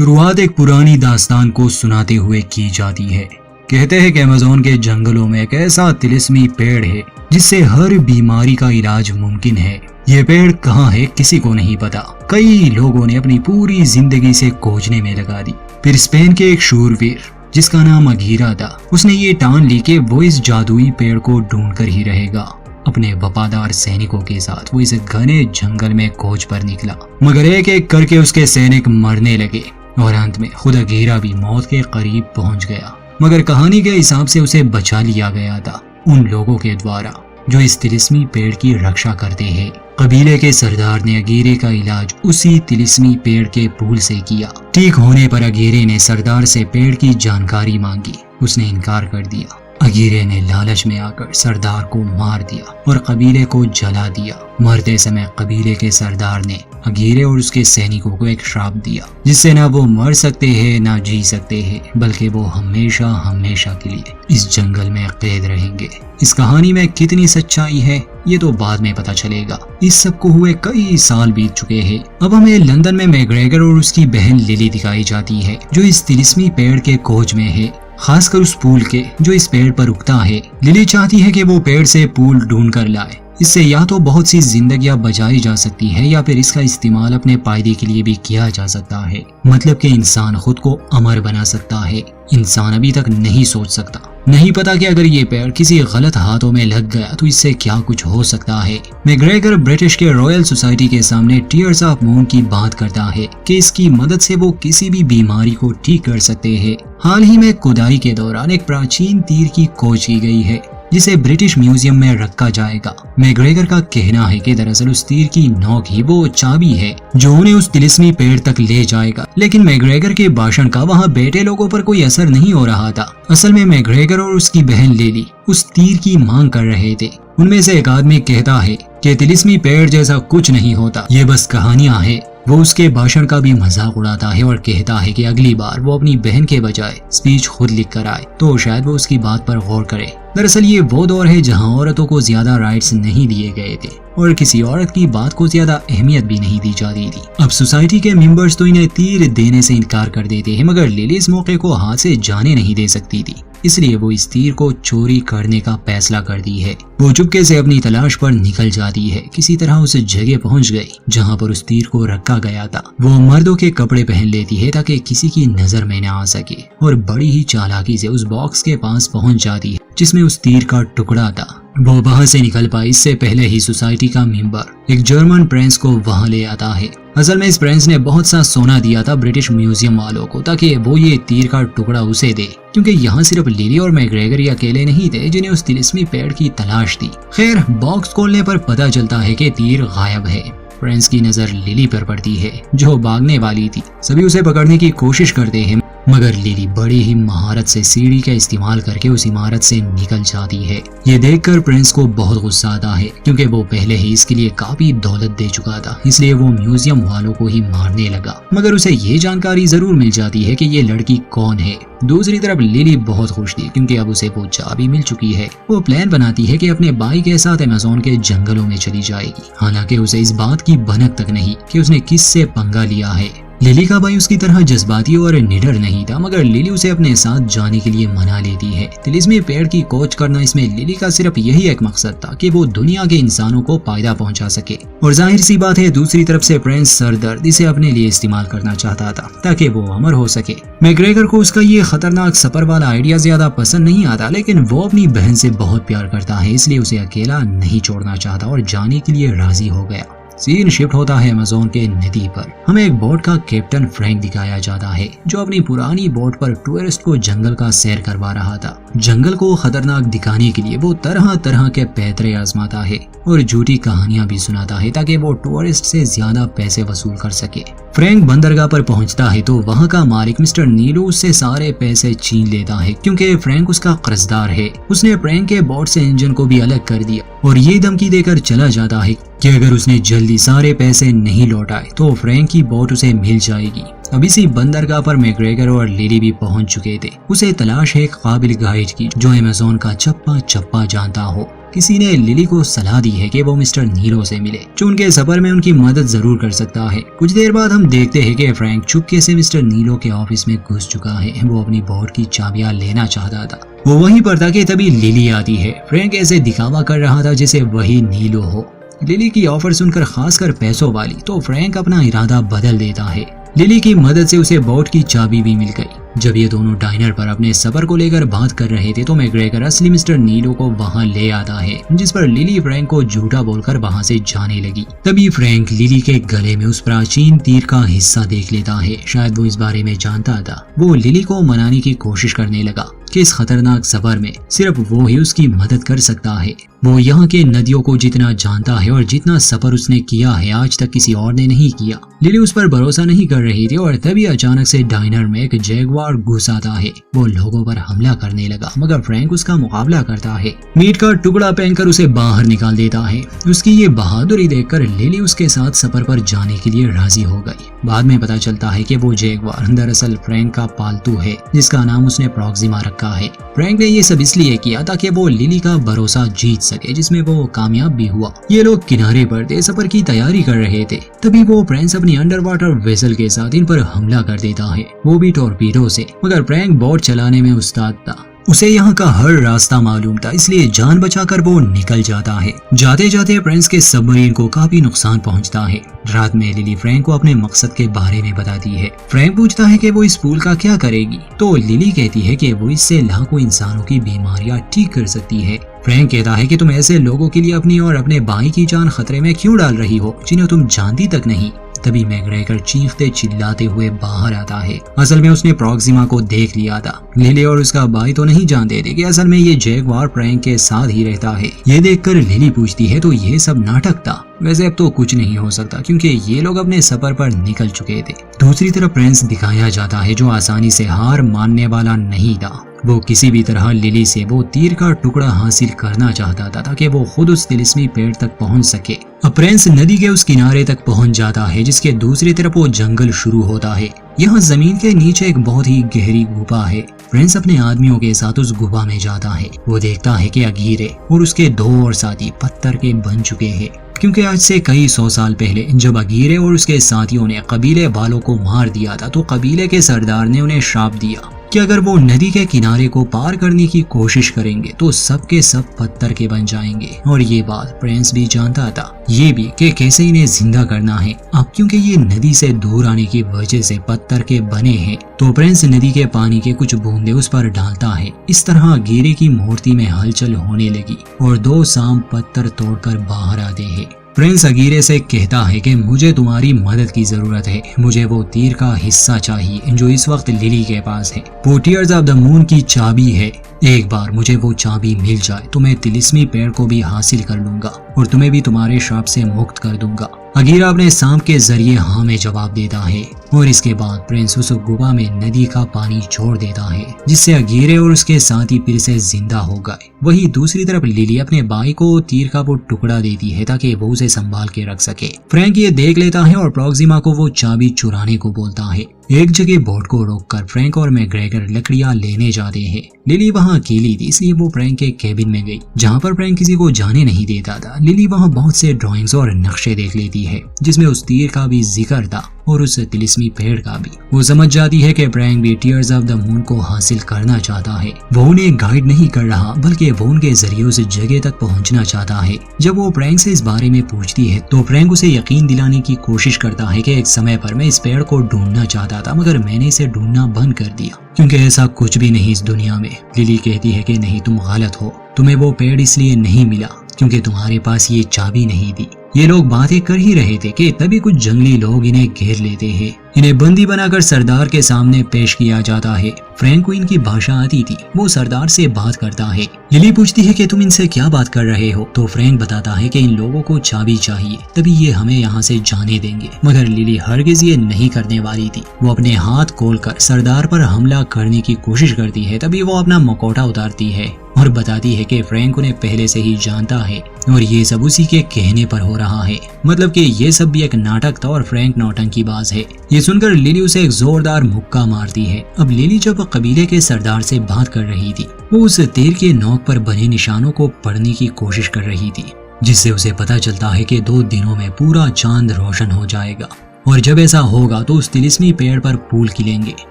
शुरुआत एक पुरानी दास्तान को सुनाते हुए की जाती है। कहते हैं कि अमेज़न के जंगलों में एक ऐसा तिलिस्मी पेड़ है जिससे हर बीमारी का इलाज मुमकिन है। ये पेड़ कहाँ है किसी को नहीं पता। कई लोगों ने अपनी पूरी जिंदगी से खोजने में लगा दी। फिर स्पेन के एक शूरवीर जिसका नाम अगीरा था, उसने ये ठान ली कि वो इस जादुई पेड़ को ढूंढ कर ही रहेगा। अपने वफादार सैनिकों के साथ वो इस घने जंगल में खोज पर निकला, मगर एक एक करके उसके सैनिक मरने लगे और अंत में खुद अगीरा भी मौत के करीब पहुंच गया। मगर कहानी के हिसाब से उसे बचा लिया गया था उन लोगों के द्वारा जो इस तिलिस्मी पेड़ की रक्षा करते हैं। कबीले के सरदार ने अगीरे का इलाज उसी तिलिस्मी पेड़ के फूल से किया। ठीक होने पर अगीरे ने सरदार से पेड़ की जानकारी मांगी। उसने इनकार कर दिया। अगीरे ने लालच में आकर सरदार को मार दिया और कबीले को जला दिया। मरते समय कबीले के सरदार ने अगीरे और उसके सैनिकों को एक श्राप दिया जिससे ना वो मर सकते हैं ना जी सकते हैं, बल्कि वो हमेशा हमेशा के लिए इस जंगल में कैद रहेंगे। इस कहानी में कितनी सच्चाई है ये तो बाद में पता चलेगा। इस सब को हुए कई साल बीत चुके हैं। अब हमें लंदन में मैग्रेगर और उसकी बहन लिली दिखाई जाती है जो इस तिलिस्मी पेड़ के खोज में है, खासकर उस फूल के जो इस पेड़ पर उगता है। लिली चाहती है कि वो पेड़ से फूल ढूंढ कर लाए। इससे या तो बहुत सी जिंदगियां बचाई जा सकती है या फिर इसका इस्तेमाल अपने फायदे के लिए भी किया जा सकता है। मतलब कि इंसान खुद को अमर बना सकता है। इंसान अभी तक नहीं सोच सकता, नहीं पता कि अगर ये पेड़ किसी गलत हाथों में लग गया तो इससे क्या कुछ हो सकता है। मैग्रेगर ब्रिटिश के रॉयल सोसाइटी के सामने टीयर्स ऑफ मून की बात करता है कि इसकी मदद से वो किसी भी बीमारी को ठीक कर सकते हैं। हाल ही में खुदाई के दौरान एक प्राचीन तीर की खोज की गई है जिसे ब्रिटिश म्यूजियम में रखा जाएगा। मैग्रेगर का कहना है कि दरअसल उस तीर की नोक ही वो चाबी है जो उन्हें उस तिलिस्मी पेड़ तक ले जाएगा। लेकिन मैग्रेगर के भाषण का वहाँ बैठे लोगों पर कोई असर नहीं हो रहा था। असल में मैग्रेगर और उसकी बहन लिली उस तीर की मांग कर रहे थे। उनमें से एक आदमी कहता है कि तिलिस्मी पेड़ जैसा कुछ नहीं होता, ये बस कहानियां है। वो उसके भाषण का भी मजाक उड़ाता है और कहता है कि अगली बार वो अपनी बहन के बजाय स्पीच खुद लिख कर आए तो शायद वो उसकी बात पर गौर करे। दरअसल ये वो दौर है जहां औरतों को ज्यादा राइट्स नहीं दिए गए थे और किसी औरत की बात को ज्यादा अहमियत भी नहीं दी जाती थी। अब सोसाइटी के मेंबर्स तो इन्हें तीर देने से इनकार कर देते हैं, मगर लिली इस मौके को हाथ से जाने नहीं दे सकती थी, इसलिए वो इस तीर को चोरी करने का फैसला करती है। वो चुपके से अपनी तलाश पर निकल जाती है। किसी तरह उस जगह पहुंच गई जहां पर उस तीर को रखा गया था। वो मर्दों के कपड़े पहन लेती है ताकि किसी की नजर में न आ सके और बड़ी ही चालाकी से उस बॉक्स के पास पहुंच जाती है जिसमें उस तीर का टुकड़ा था। वो वहां से निकल पाई इससे पहले ही सोसाइटी का मेंबर एक जर्मन प्रिंस को वहां ले आता है। असल में इस प्रिंस ने बहुत सा सोना दिया था ब्रिटिश म्यूजियम वालों को ताकि वो ये तीर का टुकड़ा उसे दे, क्योंकि यहाँ सिर्फ लिली और मैग्रेगर अकेले नहीं थे जिन्हें उस तिलिस्मी पेड़ की तलाश थी। खैर, बॉक्स खोलने पर पता चलता है कि तीर गायब है। प्रिंस की नजर लिली पर पड़ती है जो भागने वाली थी। सभी उसे पकड़ने की कोशिश करते हैं, मगर लिली बड़ी ही महारत से सीढ़ी का इस्तेमाल करके उस इमारत से निकल जाती है। ये देखकर प्रिंस को बहुत गुस्सा आता है क्योंकि वो पहले ही इसके लिए काफी दौलत दे चुका था, इसलिए वो म्यूजियम वालों को ही मारने लगा। मगर उसे ये जानकारी जरूर मिल जाती है कि ये लड़की कौन है। दूसरी तरफ लिली बहुत खुश थी क्योंकि अब उसे वो चाबी मिल चुकी है। वो प्लान बनाती है कि अपने भाई के साथ अमेज़न के जंगलों में चली जाएगी। हालांकि उसे इस बात की भनक तक नहीं कि उसने किससे पंगा लिया है। लिली का भाई उसकी तरह जज्बाती और निडर नहीं था, मगर लिली उसे अपने साथ जाने के लिए मना लेती है। तिलिस्मी पेड़ की खोज करना, इसमें लिली का सिर्फ यही एक मकसद था कि वो दुनिया के इंसानों को फायदा पहुंचा सके। और जाहिर सी बात है दूसरी तरफ से प्रिंस सरदर्द इसे अपने लिए इस्तेमाल करना चाहता था ताकि वो अमर हो सके। मैग्रेगर को उसका ये खतरनाक सफर वाला आइडिया ज्यादा पसंद नहीं आता, लेकिन वो अपनी बहन से बहुत प्यार करता है, इसलिए उसे अकेला नहीं छोड़ना चाहता और जाने के लिए राजी हो गया। सीन शिफ्ट होता है अमेज़न के नदी पर। हमें एक बोट का कैप्टन फ्रैंक दिखाया जाता है जो अपनी पुरानी बोट पर टूरिस्ट को जंगल का सैर करवा रहा था। जंगल को खतरनाक दिखाने के लिए वो तरह तरह के पैतरे आजमाता है और झूठी कहानियां भी सुनाता है ताकि वो टूरिस्ट से ज्यादा पैसे वसूल कर सके। फ्रैंक बंदरगाह पर पहुंचता है तो वहां का मालिक मिस्टर नीलू उससे सारे पैसे छीन लेता है क्योंकि फ्रैंक उसका कर्जदार है। उसने फ्रैंक के बोट से इंजन को भी अलग कर दिया और ये धमकी देकर चला जाता है कि अगर उसने जल्दी सारे पैसे नहीं लौटाए तो फ्रैंक की बोट उसे मिल जाएगी। अब इसी बंदरगाह पर मैग्रेगर और लिली भी पहुंच चुके थे। उसे तलाश है एक काबिल गाइड की जो अमेज़न का चप्पा चप्पा जानता हो। किसी ने लिली को सलाह दी है कि वो मिस्टर नीलो से मिले, जो उनके सफर में उनकी मदद जरूर कर सकता है। कुछ देर बाद हम देखते हैं कि फ्रैंक चुपके से मिस्टर नीलो के ऑफिस में घुस चुका है। वो अपनी बोट की चाबियां लेना चाहता था। वो वहीं पर था कि तभी लिली आती है। फ्रैंक ऐसे दिखावा कर रहा था जैसे वही नीलो हो। लिली की ऑफर सुनकर, खासकर पैसों वाली, तो फ्रैंक अपना इरादा बदल देता है। लिली की मदद से उसे बोट की चाबी भी मिल गई। जब ये दोनों डाइनर पर अपने सफर को लेकर बात कर रहे थे तो मैकग्रेगर असली मिस्टर नीलो को वहां ले आता है, जिस पर लिली फ्रैंक को झूठा बोलकर वहां से जाने लगी। तभी फ्रैंक लिली के गले में उस प्राचीन तीर का हिस्सा देख लेता है। शायद वो इस बारे में जानता था। वो लिली को मनाने की कोशिश करने लगा कि इस खतरनाक सफर में सिर्फ वो ही उसकी मदद कर सकता है। वो यहाँ के नदियों को जितना जानता है और जितना सफर उसने किया है आज तक किसी और ने नहीं किया। लिली उस पर भरोसा नहीं कर रही थी और तभी अचानक से डाइनर में एक जैगुआर घुस आता है। वो लोगों पर हमला करने लगा, मगर फ्रैंक उसका मुकाबला करता है। मीट का टुकड़ा पहनकर उसे बाहर निकाल देता है। उसकी ये बहादुरी देखकर लिली उसके साथ सफर पर जाने के लिए राजी हो गई। बाद में पता चलता है कि वो जैगुआर दरअसल फ्रैंक का पालतू है, जिसका नाम उसने प्रॉक्सिमा रखा है। फ्रैंक ने ये सब इसलिए किया ताकि वो लिली का भरोसा जीत सके, जिसमें वो कामयाब भी हुआ। ये लोग किनारे पर थे, सफर की तैयारी कर रहे थे। तभी वो फ्रैंक अपनी अंडर वाटर वेसल के साथ इन पर हमला कर देता है, वो भी टॉर्पीडो से। मगर फ्रैंक बोट चलाने में उस्ताद था। उसे यहाँ का हर रास्ता मालूम था, इसलिए जान बचाकर वो निकल जाता है। जाते जाते फ्रेंड्स के सबमरीन को काफी नुकसान पहुँचता है। रात में लिली फ्रैंक को अपने मकसद के बारे में बताती है। फ्रैंक पूछता है कि वो इस पुल का क्या करेगी, तो लिली कहती है कि वो इससे लाखों इंसानों की बीमारियां ठीक कर सकती है। फ्रैंक कहता है कि तुम ऐसे लोगों के लिए अपनी और अपने भाई की जान खतरे में क्यों डाल रही हो, जिन्हें तुम जानती तक नहीं। तभी मैकग्रेगर चीखते चिल्लाते हुए बाहर आता है। असल में उसने प्रॉक्सिमा को देख लिया था। लिली और उसका भाई तो नहीं जानते थे कि असल में ये जैगुआर फ्रैंक के साथ ही रहता है। ये देखकर लिली पूछती है तो ये सब नाटक था। वैसे अब तो कुछ नहीं हो सकता क्योंकि ये लोग अपने सफर पर निकल चुके थे। दूसरी तरफ प्रिंस दिखाया जाता है जो आसानी से हार मानने वाला नहीं था। वो किसी भी तरह लिली से वो तीर का टुकड़ा हासिल करना चाहता था ताकि वो खुद उस तिलिस्मी पेड़ तक पहुंच सके। अब प्रिंस नदी के उस किनारे तक पहुंच जाता है जिसके दूसरी तरफ वो जंगल शुरू होता है। यहाँ जमीन के नीचे एक बहुत ही गहरी गुफा है। प्रिंस अपने आदमियों के साथ उस गुफा में जाता है। वो देखता है कि अगीरे और उसके 2 और साथी पत्थर के बन चुके हैं, क्योंकि आज से कई 100 साल पहले जब अगीरे और उसके साथियों ने कबीले वालों को मार दिया था तो कबीले के सरदार ने उन्हें श्राप दिया कि अगर वो नदी के किनारे को पार करने की कोशिश करेंगे तो सब के सब पत्थर के बन जाएंगे। और ये बात प्रिंस भी जानता था, ये भी कि कैसे इन्हें जिंदा करना है। अब क्योंकि ये नदी से दूर आने की वजह से पत्थर के बने हैं तो प्रिंस नदी के पानी के कुछ बूंदे उस पर डालता है। इस तरह अगीरे की मूर्ति में हलचल होने लगी और 2 सांप पत्थर तोड़कर बाहर आते हैं। प्रिंस अगीरे से कहता है कि मुझे तुम्हारी मदद की जरूरत है। मुझे वो तीर का हिस्सा चाहिए जो इस वक्त लिली के पास है। वो टीयर्स ऑफ द मून की चाबी है। एक बार मुझे वो चाबी मिल जाए तो मैं तिलिस्मी पेड़ को भी हासिल कर लूंगा और तुम्हें भी तुम्हारे श्राप से मुक्त कर दूंगा। अगीरा अपने सांप के जरिए हाँ में जवाब देता है और इसके बाद प्रिंस उस गुफा में नदी का पानी छोड़ देता है जिससे अगीरे और उसके साथी फिर से जिंदा हो गए। वहीं दूसरी तरफ लिली अपने भाई को तीर का वो टुकड़ा देती है ताकि वो उसे संभाल के रख सके। फ्रैंक ये देख लेता है और प्रॉक्सिमा को वो चाबी चुराने को बोलता है। एक जगह बोट को रोककर फ्रैंक और मैकग्रेगर लकड़ियां लेने जाते हैं। लिली वहां अकेली थी इसलिए वो फ्रैंक के केबिन में गई जहां पर फ्रैंक किसी को जाने नहीं देता था। लिली वहां बहुत से ड्राइंग्स और नक्शे देख लेती है जिसमें उस तीर का भी जिक्र था और उस तिलिस्मी पेड़ का भी। वो समझ जाती है कि फ्रैंक भी टीयर्स ऑफ द मून को हासिल करना चाहता है। वो उन्हें गाइड नहीं कर रहा बल्कि वो उनके जरिए उस जगह तक पहुंचना चाहता है। जब वो फ्रैंक से इस बारे में पूछती है तो फ्रैंक उसे यकीन दिलाने की कोशिश करता है कि एक समय पर मैं इस पेड़ को ढूंढना चाहता था मगर मैंने इसे ढूंढना बंद कर दिया क्योंकि ऐसा कुछ भी नहीं इस दुनिया में। लिली कहती है कि नहीं, तुम गलत हो। तुम्हें वो पेड़ इसलिए नहीं मिला क्योंकि तुम्हारे पास ये चाबी नहीं थी। ये लोग बातें कर ही रहे थे कि तभी कुछ जंगली लोग इन्हें घेर लेते हैं। इन्हें बंदी बनाकर सरदार के सामने पेश किया जाता है। फ्रैंक को इनकी भाषा आती थी। वो सरदार से बात करता है। लिली पूछती है कि तुम इनसे क्या बात कर रहे हो तो फ्रैंक बताता है कि इन लोगों को चाबी चाहिए तभी ये हमें यहाँ से जाने देंगे। मगर लिली हरगिज ये नहीं करने वाली थी। वो अपने हाथ खोलकर सरदार पर हमला करने की कोशिश करती है। तभी वो अपना मुखौटा उतारती है और बताती है कि फ्रैंक उन्हें पहले से ही जानता है और ये सब उसी के कहने पर हो रहा है, मतलब कि ये सब भी एक नाटक था और फ्रैंक नौटंकीबाज है। ये सुनकर लिली उसे एक जोरदार मुक्का मारती है। अब लिली जब कबीले के सरदार से बात कर रही थी, वो उस तीर के नोक पर बने निशानों को पढ़ने की कोशिश कर रही थी, जिससे उसे पता चलता है कि 2 दिनों में पूरा चांद रोशन हो जाएगा और जब ऐसा होगा तो उस तिलिस्मी पेड़ पर फूल खिलेंगे।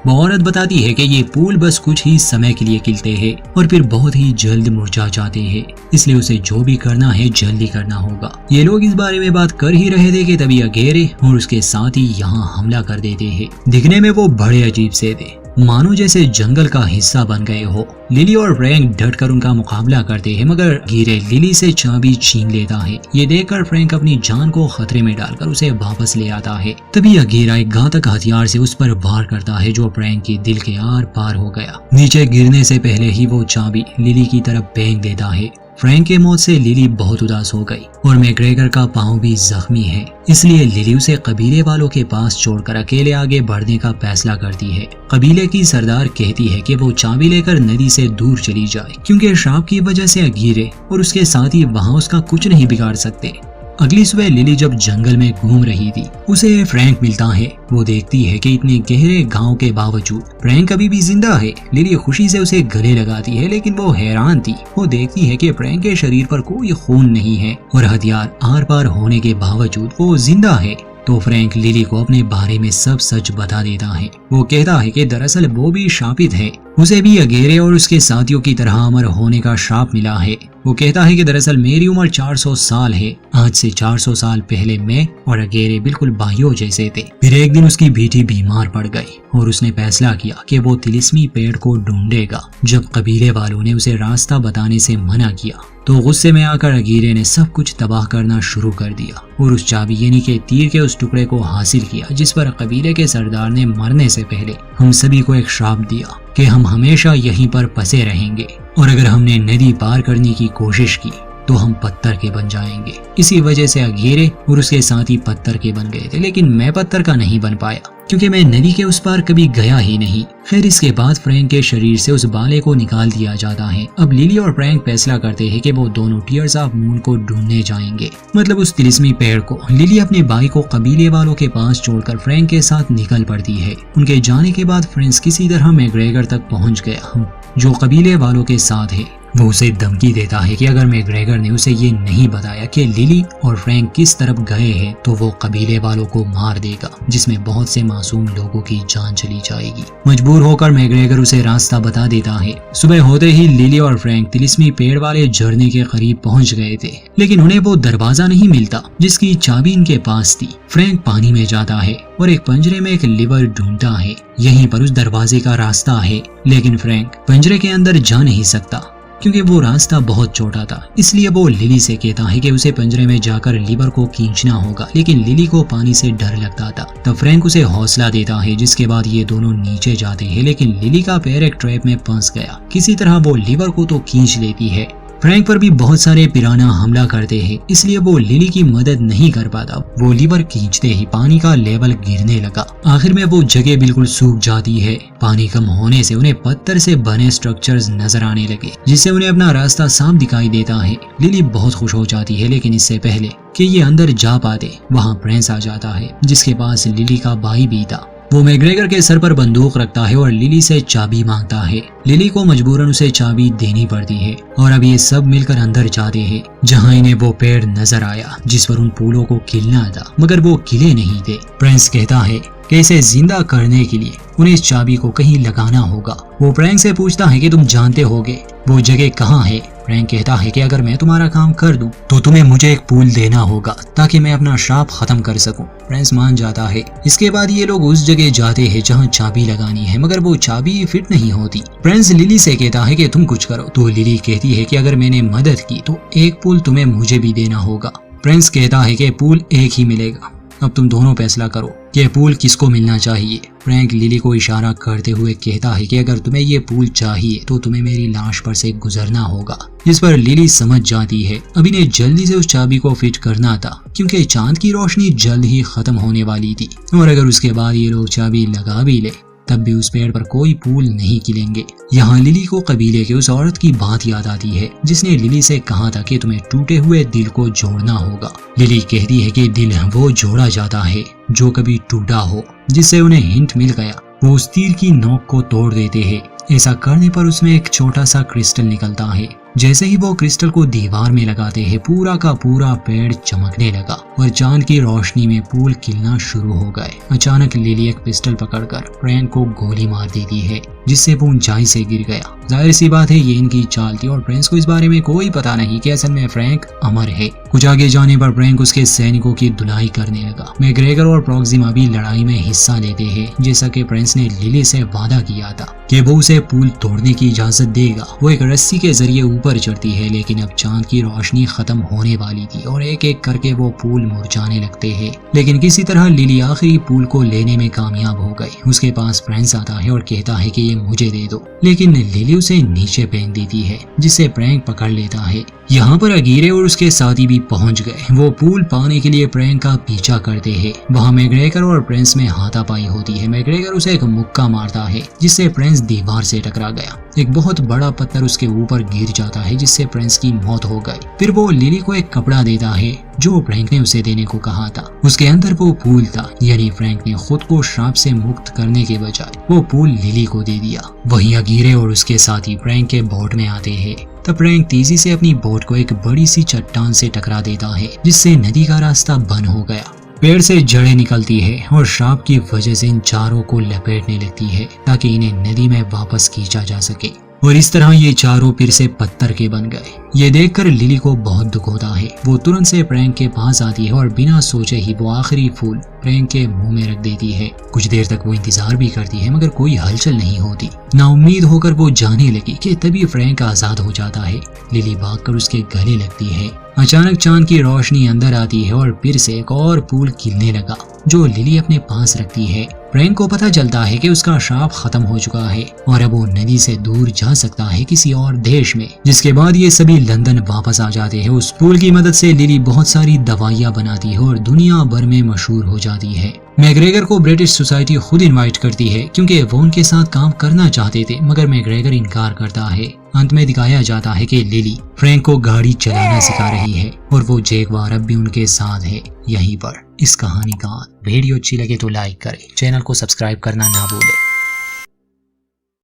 वो औरत बताती है कि ये फूल बस कुछ ही समय के लिए खिलते हैं और फिर बहुत ही जल्द मुरझा जाते हैं, इसलिए उसे जो भी करना है जल्दी करना होगा। ये लोग इस बारे में बात कर ही रहे थे कि तभी अगेरे और उसके साथ ही यहाँ हमला कर देते हैं। दिखने में वो बड़े अजीब से थे, मानो जैसे जंगल का हिस्सा बन गए हो। लिली और फ्रैंक डटकर उनका मुकाबला करते हैं, मगर गिरे लिली से चाबी छीन लेता है। ये देखकर फ्रैंक अपनी जान को खतरे में डालकर उसे वापस ले आता है। तभी अगीरा एक घातक हथियार से उस पर वार करता है जो फ्रैंक के दिल के आर पार हो गया। नीचे गिरने से पहले ही वो चाबी लिली की तरफ फेंक देता है। फ्रैंक के मौत से लिली बहुत उदास हो गई और मैग्रेगर का पांव भी जख्मी है, इसलिए लिली उसे कबीले वालों के पास छोड़कर अकेले आगे बढ़ने का फैसला करती है। कबीले की सरदार कहती है कि वो चाबी लेकर नदी से दूर चली जाए, क्योंकि श्राप की वजह से अगीरे और उसके साथ ही वहाँ उसका कुछ नहीं बिगाड़ सकते। अगली सुबह लिली जब जंगल में घूम रही थी, उसे फ्रैंक मिलता है। वो देखती है कि इतने गहरे घाव के बावजूद फ्रैंक अभी भी जिंदा है। लिली खुशी से उसे गले लगाती है, लेकिन वो हैरान थी। वो देखती है कि फ्रैंक के शरीर पर कोई खून नहीं है और हथियार आर पार होने के बावजूद वो जिंदा है। तो फ्रैंक लिली को अपने बारे में सब सच बता देता है। वो कहता है कि दरअसल वो भी शापित है, उसे भी अगेरे और उसके साथियों की तरह अमर होने का श्राप मिला है। वो कहता है कि दरअसल मेरी उम्र 400 साल है। आज से 400 साल पहले मैं और अगेरे बिल्कुल भाइयों जैसे थे। फिर एक दिन उसकी बेटी बीमार पड़ गई और उसने फैसला किया कि वो तिलिस्मी पेड़ को ढूंढेगा। जब कबीले वालों ने उसे रास्ता बताने से मना किया तो गुस्से में आकर अगीरे ने सब कुछ तबाह करना शुरू कर दिया और उस चाबी यानी के तीर के उस टुकड़े को हासिल किया, जिस पर कबीले के सरदार ने मरने से पहले हम सभी को एक श्राप दिया कि हम हमेशा यहीं पर फंसे रहेंगे और अगर हमने नदी पार करने की कोशिश की तो हम पत्थर के बन जाएंगे। इसी वजह से अगेरे और उसके साथी पत्थर के बन गए थे, लेकिन मैं पत्थर का नहीं बन पाया क्योंकि मैं नदी के उस पार कभी गया ही नहीं। खैर, इसके बाद फ्रैंक के शरीर से उस बाले को निकाल दिया जाता है। अब लिली और फ्रैंक फैसला करते हैं कि वो दोनों टीयर्स ऑफ मून को ढूंढने जाएंगे, मतलब उस तिलिस्मी पेड़ को। लिली अपने भाई को कबीले वालों के पास छोड़कर फ्रैंक के साथ निकल पड़ती है। उनके जाने के बाद फ्रैंक किसी तरह मैग्रेगर तक पहुंच गया जो कबीले वालों के साथ है। वो उसे धमकी देता है कि अगर मैग्रेगर ने उसे ये नहीं बताया कि लिली और फ्रैंक किस तरफ गए हैं तो वो कबीले वालों को मार देगा, जिसमें बहुत से मासूम लोगों की जान चली जाएगी। मजबूर होकर मैग्रेगर उसे रास्ता बता देता है। सुबह होते ही लिली और फ्रैंक तिलिस्मी पेड़ वाले झरने के करीब पहुंच गए थे, लेकिन उन्हें वो दरवाजा नहीं मिलता जिसकी चाबी इनके पास थी। फ्रैंक पानी में जाता है और एक पंजरे में एक लीवर ढूंढता है। यहीं पर उस दरवाजे का रास्ता है, लेकिन फ्रैंक पंजरे के अंदर जा नहीं सकता क्योंकि वो रास्ता बहुत छोटा था। इसलिए वो लिली से कहता है कि उसे पंजरे में जाकर लीवर को खींचना होगा, लेकिन लिली को पानी से डर लगता था। तब फ्रैंक उसे हौसला देता है, जिसके बाद ये दोनों नीचे जाते हैं, लेकिन लिली का पैर एक ट्रैप में फंस गया। किसी तरह वो लीवर को तो खींच लेती है। फ्रैंक पर भी बहुत सारे पिराना हमला करते हैं, इसलिए वो लिली की मदद नहीं कर पाता। वो लीवर खींचते ही पानी का लेवल गिरने लगा। आखिर में वो जगह बिल्कुल सूख जाती है। पानी कम होने से उन्हें पत्थर से बने स्ट्रक्चर्स नजर आने लगे, जिससे उन्हें अपना रास्ता साफ दिखाई देता है। लिली बहुत खुश हो जाती है, लेकिन इससे पहले कि ये अंदर जा पाते वहाँ प्रिंस आ जाता है, जिसके पास लिली का भाई भी था। वो मैग्रेगर के सर पर बंदूक रखता है और लिली से चाबी मांगता है। लिली को मजबूरन उसे चाबी देनी पड़ती है और अब ये सब मिलकर अंदर जाते हैं, जहाँ इन्हें वो पेड़ नजर आया जिस पर उन फूलों को खिलना था, मगर वो खिले नहीं थे। प्रिंस कहता है कि इसे जिंदा करने के लिए उन्हें इस चाबी को कहीं लगाना होगा। वो फ्रैंक से पूछता है कि तुम जानते होगे वो जगह कहाँ है। फ्रैंक कहता है कि अगर मैं तुम्हारा काम कर दूं तो तुम्हें मुझे एक फूल देना होगा ताकि मैं अपना श्राप खत्म कर सकूं। फ्रैंक मान जाता है। इसके बाद ये लोग उस जगह जाते हैं जहाँ चाबी लगानी है, मगर वो चाबी फिट नहीं होती। फ्रैंक लिली से कहता है कि तुम कुछ करो, तो लिली कहती है कि अगर मैंने मदद की तो एक फूल तुम्हें मुझे भी देना होगा। फ्रैंक कहता है कि फूल एक ही मिलेगा, अब तुम दोनों फैसला करो कि फूल किसको मिलना चाहिए। फ्रैंक लिली को इशारा करते हुए कहता है कि अगर तुम्हें ये फूल चाहिए तो तुम्हें मेरी लाश पर से गुजरना होगा। जिस पर लिली समझ जाती है अब इन्हें जल्दी से उस चाबी को फिट करना था, क्योंकि चांद की रोशनी जल्द ही खत्म होने वाली थी और अगर उसके बाद ये लोग चाबी लगा भी ले तब भी उस पेड़ पर कोई फूल नहीं खिलेंगे। यहाँ लिली को कबीले के उस औरत की बात याद आती है जिसने लिली से कहा था कि तुम्हें टूटे हुए दिल को जोड़ना होगा। लिली कहती है कि दिल वो जोड़ा जाता है जो कभी टूटा हो। जिससे उन्हें हिंट मिल गया। वो उस तीर की नोक को तोड़ देते हैं। ऐसा करने पर उसमें एक छोटा सा क्रिस्टल निकलता है। जैसे ही वो क्रिस्टल को दीवार में लगाते हैं पूरा का पूरा पेड़ चमकने लगा और चांद की रोशनी में फूल खिलना शुरू हो गए। अचानक लिली एक पिस्टल पकड़कर फ्रैंक को गोली मार देती है जिससे वो ऊंचाई से गिर गया। जाहिर सी बात है ये इनकी चाल थी और फ्रैंक को इस बारे में कोई पता नहीं कि असल में फ्रैंक अमर है। कुछ आगे जाने पर फ्रैंक उसके सैनिकों की धुलाई करने लगा। मैग्रेगर और प्रॉक्सिमा भी लड़ाई में हिस्सा लेते हैं जैसा कि फ्रैंक ने लिली से वादा किया था कि वो उसे पुल तोड़ने की इजाजत देगा। वो एक रस्सी के जरिए ऊपर चढ़ती है लेकिन अब चांद की रोशनी खत्म होने वाली थी और एक एक करके वो पुल मुरझाने लगते हैं। लेकिन किसी तरह लिली आखिरी पुल को लेने में कामयाब हो गई। उसके पास फ्रैंक आता है और कहता है कि ये मुझे दे दो, लेकिन लिली उसे नीचे फेंक देती है जिससे फ्रैंक पकड़ लेता है। यहाँ पर अगीरे और उसके साथी भी पहुंच गए। वो पुल पाने के लिए फ्रैंक का पीछा करते हैं। वहाँ मैग्रेगर और फ्रैंक में हाथापाई होती है। मैग्रेगर उसे एक मुक्का मारता है जिससे फ्रैंक दीवार से टकरा गया। एक बहुत बड़ा पत्थर उसके ऊपर गिर जाता है जिससे फ्रैंक की मौत हो गई। फिर वो लिली को एक कपड़ा देता है जो फ्रैंक ने उसे देने को कहा था। उसके अंदर वो फूल था, यानी फ्रैंक ने खुद को श्राप से मुक्त करने के बजाय वो फूल लिली को दे दिया। वहीं अगीरे और उसके साथी फ्रैंक के बोट में आते हैं। तब फ्रैंक तेजी से अपनी बोट को एक बड़ी सी चट्टान से टकरा देता है जिससे नदी का रास्ता बंद हो गया। पेड़ से जड़ें निकलती है और श्राप की वजह से इन चारों को लपेटने लगती है ताकि इन्हें नदी में वापस खींचा जा सके। और इस तरह ये चारों फिर से पत्थर के बन गए। ये देखकर लिली को बहुत दुख होता है। वो तुरंत से फ्रैंक के पास आती है और बिना सोचे ही वो आखिरी फूल फ्रैंक के मुंह में रख देती है। कुछ देर तक वो इंतजार भी करती है मगर कोई हलचल नहीं होती। नाउम्मीद होकर वो जाने लगी कि तभी फ्रैंक आजाद हो जाता है। लिली भागकर उसके गले लगती है। अचानक चांद की रोशनी अंदर आती है और फिर से एक और फूल खिलने लगा जो लिली अपने पास रखती है। फ्रैंक को पता चलता है कि उसका श्राप खत्म हो चुका है और अब वो नदी से दूर जा सकता है किसी और देश में। जिसके बाद ये सभी लंदन वापस आ जाते हैं। उस फूल की मदद से लिली बहुत सारी दवाइयाँ बनाती है और दुनिया भर में मशहूर हो जाती है। मैग्रेगर को ब्रिटिश सोसाइटी खुद इनवाइट करती है क्योंकि वो उनके साथ काम करना चाहते थे मगर मैग्रेगर इनकार करता है। अंत में दिखाया जाता है कि लिली फ्रैंक को गाड़ी चलाना सिखा रही है और वो जैगवार अब भी उनके साथ है। यहीं पर इस कहानी का वीडियो अच्छी लगे तो लाइक करें, चैनल को सब्सक्राइब करना ना भूलें।